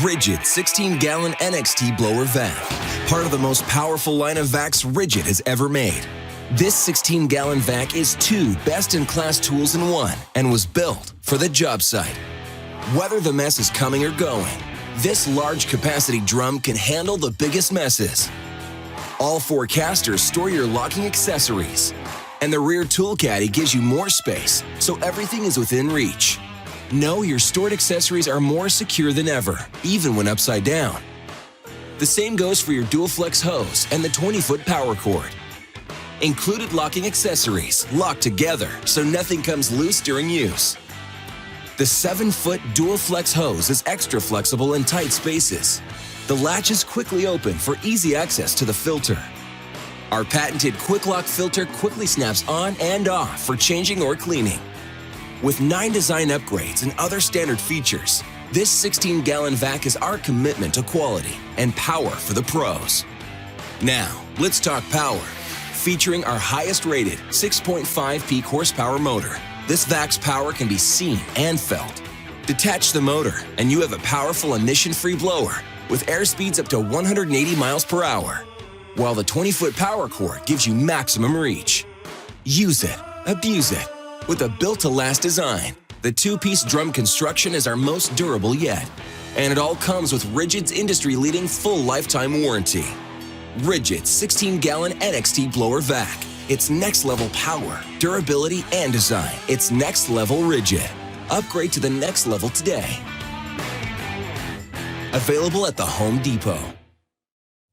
Rigid 16-gallon NXT blower vac, part of the most powerful line of vacs Rigid has ever made. This 16-gallon vac is 2 best-in-class tools in one and was built for the job site. Whether the mess is coming or going, this large capacity drum can handle the biggest messes. All 4 casters store your locking accessories, and the rear tool caddy gives you more space, so everything is within reach. Know your stored accessories are more secure than ever, even when upside down. The same goes for your dual flex hose and the 20-foot power cord. Included locking accessories lock together so nothing comes loose during use. The 7-foot dual flex hose is extra flexible in tight spaces. The latches quickly open for easy access to the filter. Our patented Quick Lock filter quickly snaps on and off for changing or cleaning. With 9 design upgrades and other standard features, this 16-gallon vac is our commitment to quality and power for the pros. Now, let's talk power. Featuring our highest-rated 6.5 peak horsepower motor, this vac's power can be seen and felt. Detach the motor, and you have a powerful emission-free blower with air speeds up to 180 miles per hour, while the 20-foot power cord gives you maximum reach. Use it, abuse it. With a built-to-last design, the 2-piece drum construction is our most durable yet, and it all comes with Rigid's industry-leading full lifetime warranty. Rigid 16-gallon NXT blower vac. It's next-level power, durability, and design. It's next-level Rigid. Upgrade to the next level today. Available at the Home Depot.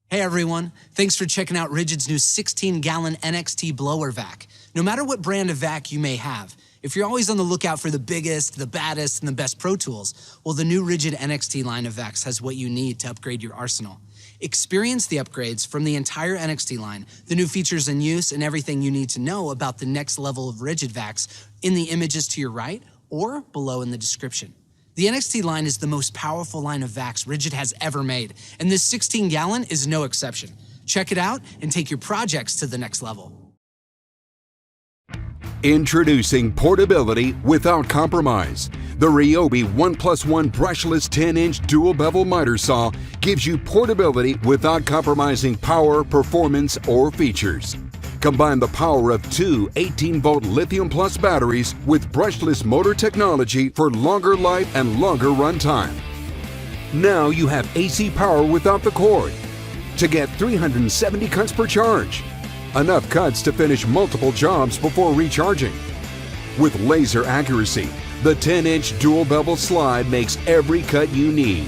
Hey everyone, thanks for checking out Rigid's new 16-gallon NXT blower vac. No matter what brand of vac you may have, if you're always on the lookout for the biggest, the baddest, and the best Pro Tools, well, the new Rigid NXT line of vacs has what you need to upgrade your arsenal. Experience the upgrades from the entire NXT line, the new features in use, and everything you need to know about the next level of Rigid vacs in the images to your right or below in the description. The NXT line is the most powerful line of vacs Rigid has ever made, and this 16-gallon is no exception. Check it out and take your projects to the next level. Introducing portability without compromise. The Ryobi 1+1 brushless 10-inch dual bevel miter saw gives you portability without compromising power, performance, or features. Combine the power of 2 18-volt lithium plus batteries with brushless motor technology for longer life and longer run time. Now you have AC power without the cord to get 370 cuts per charge. Enough cuts to finish multiple jobs before recharging. With laser accuracy, the 10-inch dual bevel slide makes every cut you need.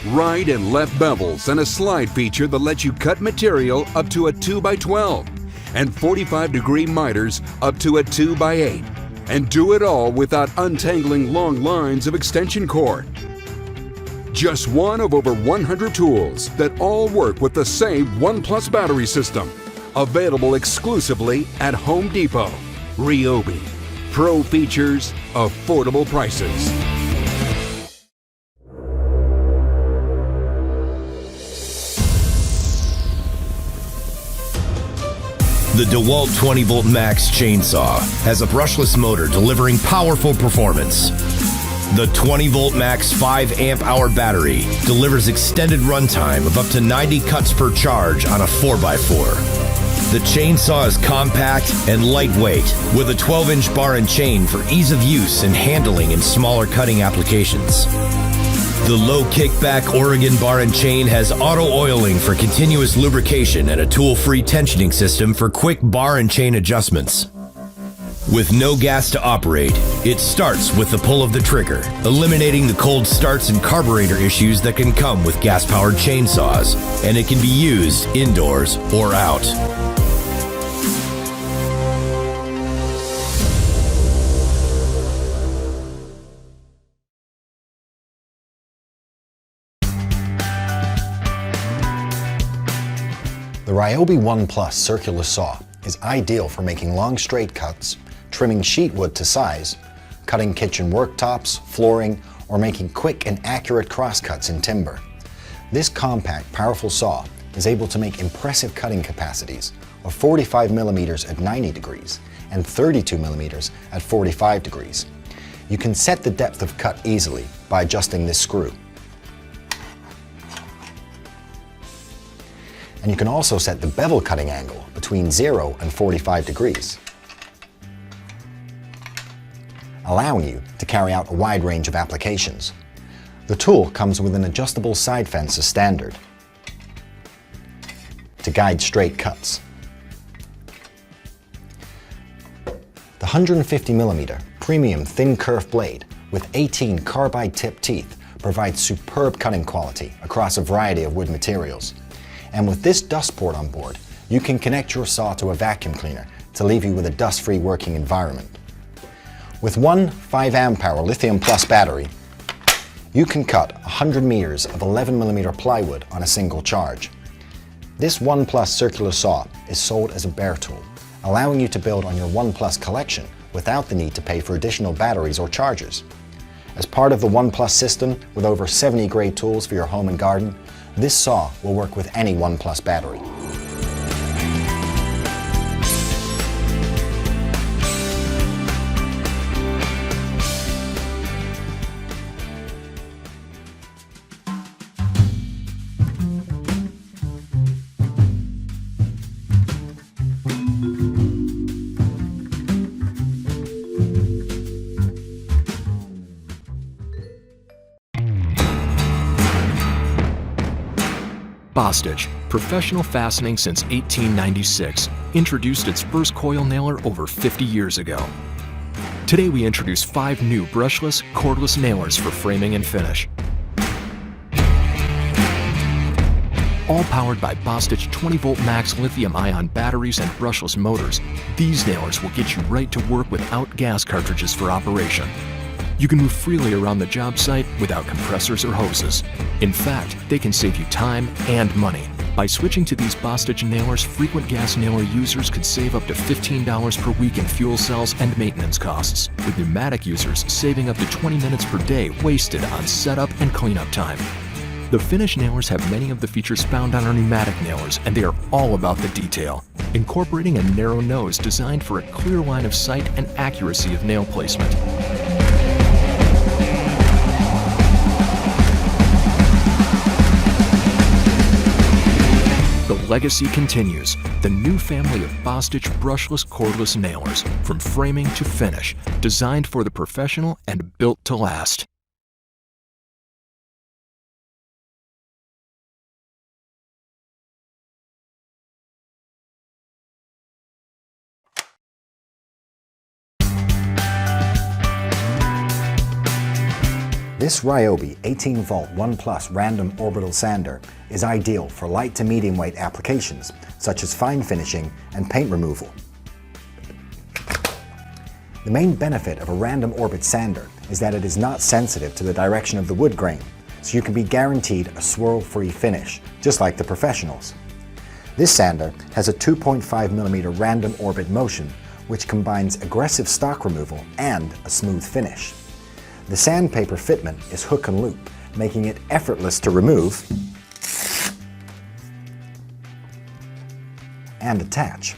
Right and left bevels and a slide feature that lets you cut material up to a 2x12 and 45-degree miters up to a 2x8, and do it all without untangling long lines of extension cord. Just one of over 100 tools that all work with the same 1+ battery system. Available exclusively at Home Depot. Ryobi. Pro features, affordable prices. The DeWalt 20-volt Max chainsaw has a brushless motor delivering powerful performance. The 20-volt Max 5 amp-hour battery delivers extended runtime of up to 90 cuts per charge on a 4x4. The chainsaw is compact and lightweight with a 12-inch bar and chain for ease of use and handling in smaller cutting applications. The low kickback Oregon bar and chain has auto oiling for continuous lubrication and a tool-free tensioning system for quick bar and chain adjustments. With no gas to operate, it starts with the pull of the trigger, eliminating the cold starts and carburetor issues that can come with gas-powered chainsaws, and it can be used indoors or out. The Ryobi 1+ circular saw is ideal for making long straight cuts, trimming sheet wood to size, cutting kitchen worktops, flooring, or making quick and accurate crosscuts in timber. This compact, powerful saw is able to make impressive cutting capacities of 45 millimeters at 90 degrees and 32 millimeters at 45 degrees. You can set the depth of cut easily by adjusting this screw. And you can also set the bevel cutting angle between 0 and 45 degrees, allowing you to carry out a wide range of applications. The tool comes with an adjustable side fence as standard to guide straight cuts. The 150mm premium thin kerf blade with 18 carbide tip teeth provides superb cutting quality across a variety of wood materials. And with this dust port on board, you can connect your saw to a vacuum cleaner to leave you with a dust-free working environment. With one 5 amp hour lithium plus battery, you can cut 100 meters of 11mm plywood on a single charge. This ONE+ circular saw is sold as a bare tool, allowing you to build on your ONE+ collection without the need to pay for additional batteries or chargers. As part of the ONE+ system with over 70 great tools for your home and garden, this saw will work with any ONE+ battery. Bostitch, professional fastening since 1896, introduced its first coil nailer over 50 years ago. Today we introduce 5 new brushless, cordless nailers for framing and finish. All powered by Bostitch 20-volt max lithium-ion batteries and brushless motors, these nailers will get you right to work without gas cartridges for operation. You can move freely around the job site without compressors or hoses. In fact, they can save you time and money. By switching to these Bostitch nailers, frequent gas nailer users could save up to $15 per week in fuel cells and maintenance costs, with pneumatic users saving up to 20 minutes per day wasted on setup and cleanup time. The Finish nailers have many of the features found on our pneumatic nailers, and they are all about the detail, incorporating a narrow nose designed for a clear line of sight and accuracy of nail placement. The legacy continues. The new family of Bostitch brushless cordless nailers, from framing to finish, designed for the professional and built to last. This Ryobi 18-volt ONE+ random orbital sander is ideal for light to medium weight applications such as fine finishing and paint removal. The main benefit of a random orbit sander is that it is not sensitive to the direction of the wood grain, so you can be guaranteed a swirl-free finish, just like the professionals. This sander has a 2.5mm random orbit motion, which combines aggressive stock removal and a smooth finish. The sandpaper fitment is hook and loop, making it effortless to remove and attach.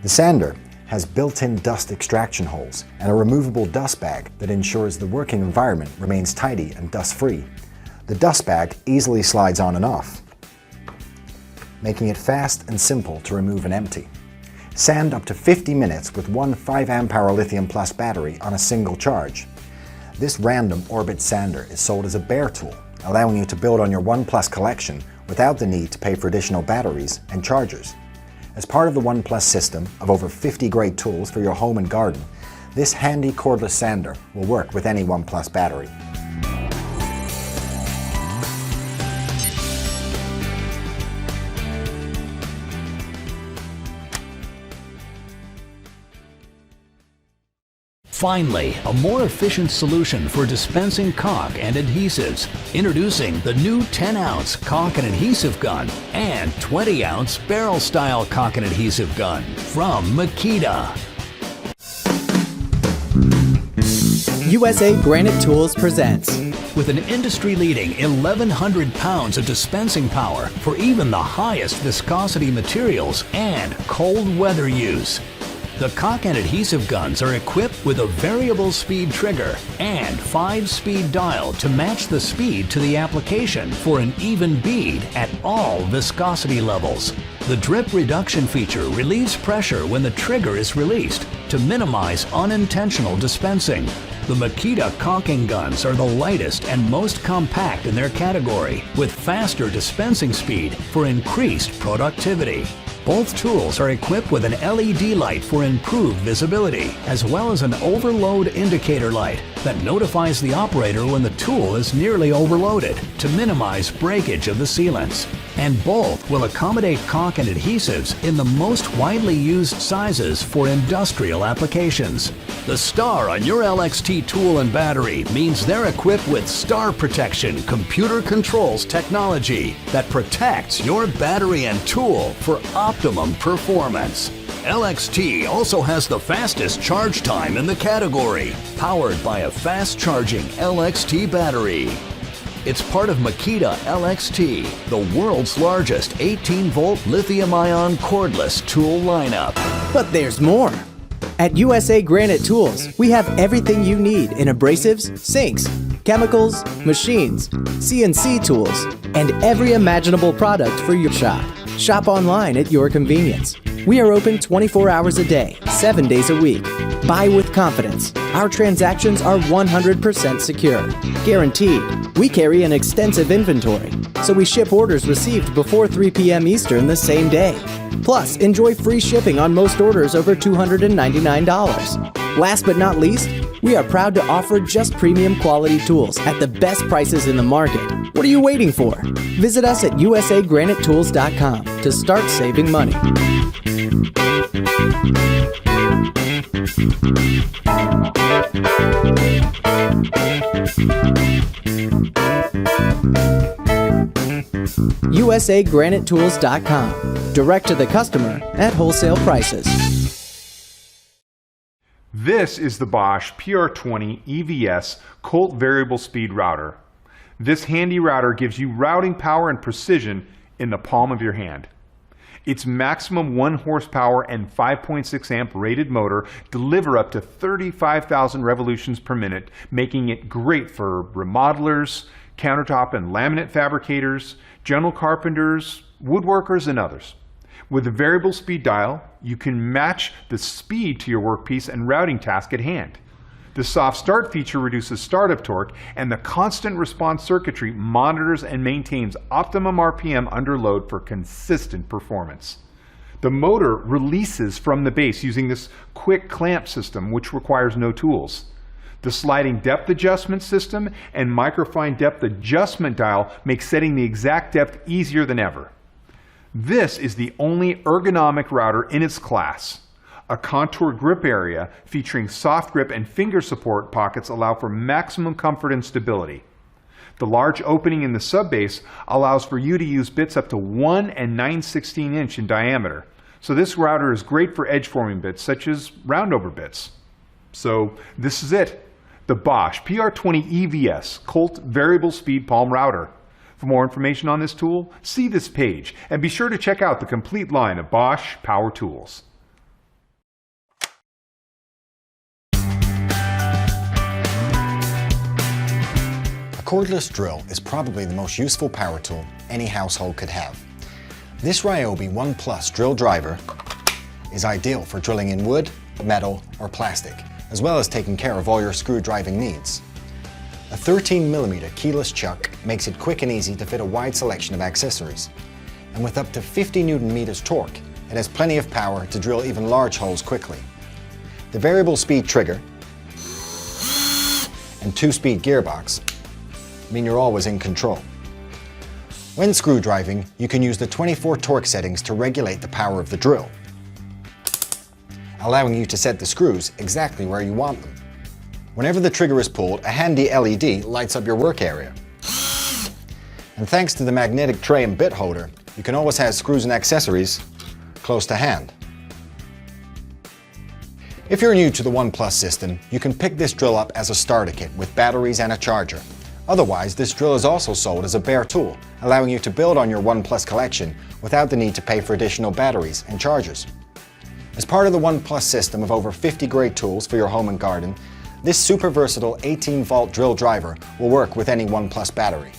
The sander has built-in dust extraction holes and a removable dust bag that ensures the working environment remains tidy and dust-free. The dust bag easily slides on and off, making it fast and simple to remove and empty. Sand up to 50 minutes with one 5 amp hour lithium plus battery on a single charge. This random orbit sander is sold as a bare tool, allowing you to build on your ONE+ collection without the need to pay for additional batteries and chargers. As part of the ONE+ system of over 50 great tools for your home and garden, this handy cordless sander will work with any ONE+ battery. Finally, a more efficient solution for dispensing caulk and adhesives. Introducing the new 10-ounce caulk and adhesive gun and 20-ounce barrel-style caulk and adhesive gun from Makita. USA Granite Tools presents. With an industry-leading 1,100 pounds of dispensing power for even the highest viscosity materials and cold weather use. The caulk and adhesive guns are equipped with a variable speed trigger and 5-speed dial to match the speed to the application for an even bead at all viscosity levels. The drip reduction feature relieves pressure when the trigger is released to minimize unintentional dispensing. The Makita caulking guns are the lightest and most compact in their category, with faster dispensing speed for increased productivity. Both tools are equipped with an LED light for improved visibility, as well as an overload indicator light that notifies the operator when the tool is nearly overloaded to minimize breakage of the sealants. And both will accommodate caulk and adhesives in the most widely used sizes for industrial applications. The star on your LXT tool and battery means they're equipped with Star Protection computer controls technology that protects your battery and tool for optimum performance. LXT also has the fastest charge time in the category, powered by a fast-charging LXT battery. It's part of Makita LXT, the world's largest 18-volt lithium-ion cordless tool lineup. But there's more. At USA Granite Tools, we have everything you need in abrasives, sinks, chemicals, machines, CNC tools, and every imaginable product for your shop. Shop online at your convenience. We are open 24 hours a day, 7 days a week. Buy with confidence. Our transactions are 100% secure. Guaranteed. We carry an extensive inventory, so we ship orders received before 3 p.m. Eastern the same day. Plus, enjoy free shipping on most orders over $299. Last but not least, we are proud to offer just premium quality tools at the best prices in the market. What are you waiting for? Visit us at usagranitetools.com to start saving money. usagranitetools.com. Direct to the customer at wholesale prices. This is the Bosch PR20 EVS Colt Variable Speed Router. This handy router gives you routing power and precision in the palm of your hand. Its maximum 1 horsepower and 5.6 amp rated motor deliver up to 35,000 revolutions per minute, making it great for remodelers, countertop and laminate fabricators, general carpenters, woodworkers, and others. With a variable speed dial, you can match the speed to your workpiece and routing task at hand. The soft start feature reduces startup torque, and the constant response circuitry monitors and maintains optimum RPM under load for consistent performance. The motor releases from the base using this quick clamp system, which requires no tools. The sliding depth adjustment system and microfine depth adjustment dial make setting the exact depth easier than ever. This is the only ergonomic router in its class. A contoured grip area featuring soft grip and finger support pockets allow for maximum comfort and stability. The large opening in the subbase allows for you to use bits up to 1 9/16 inch in diameter. So this router is great for edge forming bits such as roundover bits. So this is it, the Bosch PR20 EVS Colt Variable Speed Palm Router. For more information on this tool, see this page and be sure to check out the complete line of Bosch power tools. A cordless drill is probably the most useful power tool any household could have. This Ryobi One Plus drill driver is ideal for drilling in wood, metal, or plastic, as well as taking care of all your screw driving needs. A 13mm keyless chuck makes it quick and easy to fit a wide selection of accessories. And with up to 50 Nm torque, it has plenty of power to drill even large holes quickly. The variable speed trigger and 2-speed gearbox mean you're always in control. When screw driving, you can use the 24 torque settings to regulate the power of the drill, allowing you to set the screws exactly where you want them. Whenever the trigger is pulled, a handy LED lights up your work area. And thanks to the magnetic tray and bit holder, you can always have screws and accessories close to hand. If you're new to the One Plus system, you can pick this drill up as a starter kit with batteries and a charger. Otherwise, this drill is also sold as a bare tool, allowing you to build on your One Plus collection without the need to pay for additional batteries and chargers. As part of the One Plus system of over 50 great tools for your home and garden, this super versatile 18-volt drill driver will work with any One Plus battery.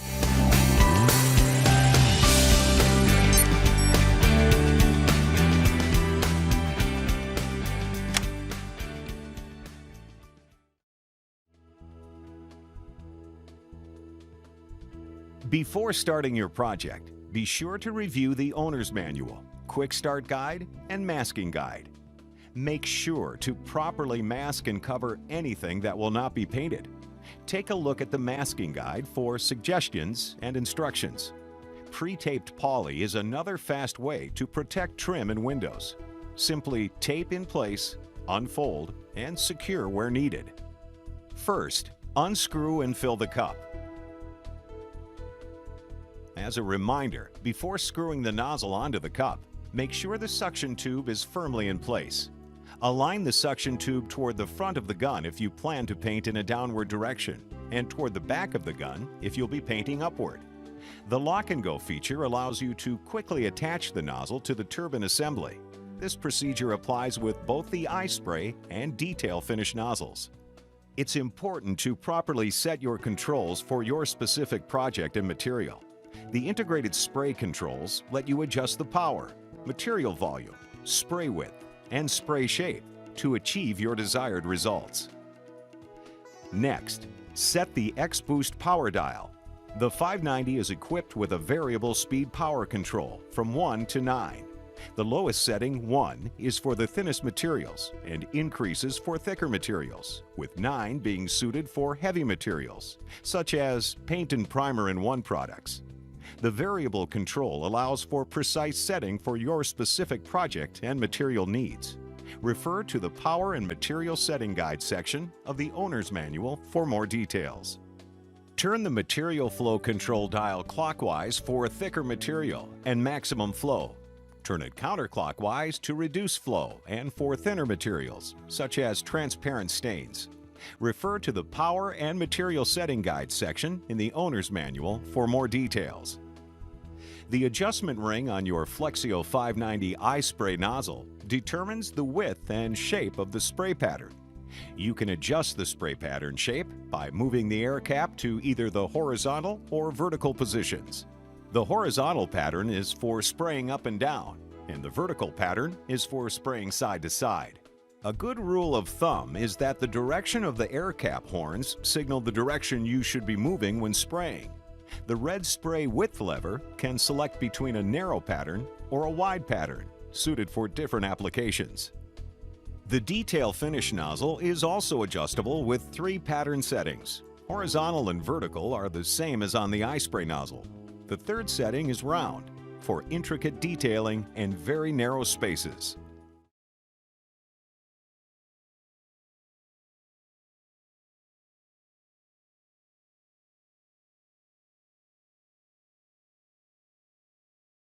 Before starting your project, be sure to review the owner's manual, quick start guide, and masking guide. Make sure to properly mask and cover anything that will not be painted. Take a look at the masking guide for suggestions and instructions. Pre-taped poly is another fast way to protect trim and windows. Simply tape in place, unfold, and secure where needed. First, unscrew and fill the cup. As a reminder, before screwing the nozzle onto the cup, make sure the suction tube is firmly in place. Align the suction tube toward the front of the gun if you plan to paint in a downward direction, and toward the back of the gun if you'll be painting upward. The lock and go feature allows you to quickly attach the nozzle to the turbine assembly. This procedure applies with both the eye spray and detail finish nozzles. It's important to properly set your controls for your specific project and material. The integrated spray controls let you adjust the power, material volume, spray width, and spray shape to achieve your desired results. Next, set the X-Boost power dial. The 590 is equipped with a variable speed power control from 1 to 9. The lowest setting, 1, is for the thinnest materials and increases for thicker materials, with 9 being suited for heavy materials, such as paint and primer in 1 products. The variable control allows for precise setting for your specific project and material needs. Refer to the Power and Material Setting Guide section of the Owner's Manual for more details. Turn the material flow control dial clockwise for thicker material and maximum flow. Turn it counterclockwise to reduce flow and for thinner materials, such as transparent stains. Refer to the Power and Material Setting Guide section in the Owner's Manual for more details. The adjustment ring on your Flexio 590 eye spray nozzle determines the width and shape of the spray pattern. You can adjust the spray pattern shape by moving the air cap to either the horizontal or vertical positions. The horizontal pattern is for spraying up and down, and the vertical pattern is for spraying side to side. A good rule of thumb is that the direction of the air cap horns signal the direction you should be moving when spraying. The red spray width lever can select between a narrow pattern or a wide pattern, suited for different applications. The detail finish nozzle is also adjustable with 3 pattern settings. Horizontal and vertical are the same as on the eye spray nozzle. The third setting is round, for intricate detailing and very narrow spaces.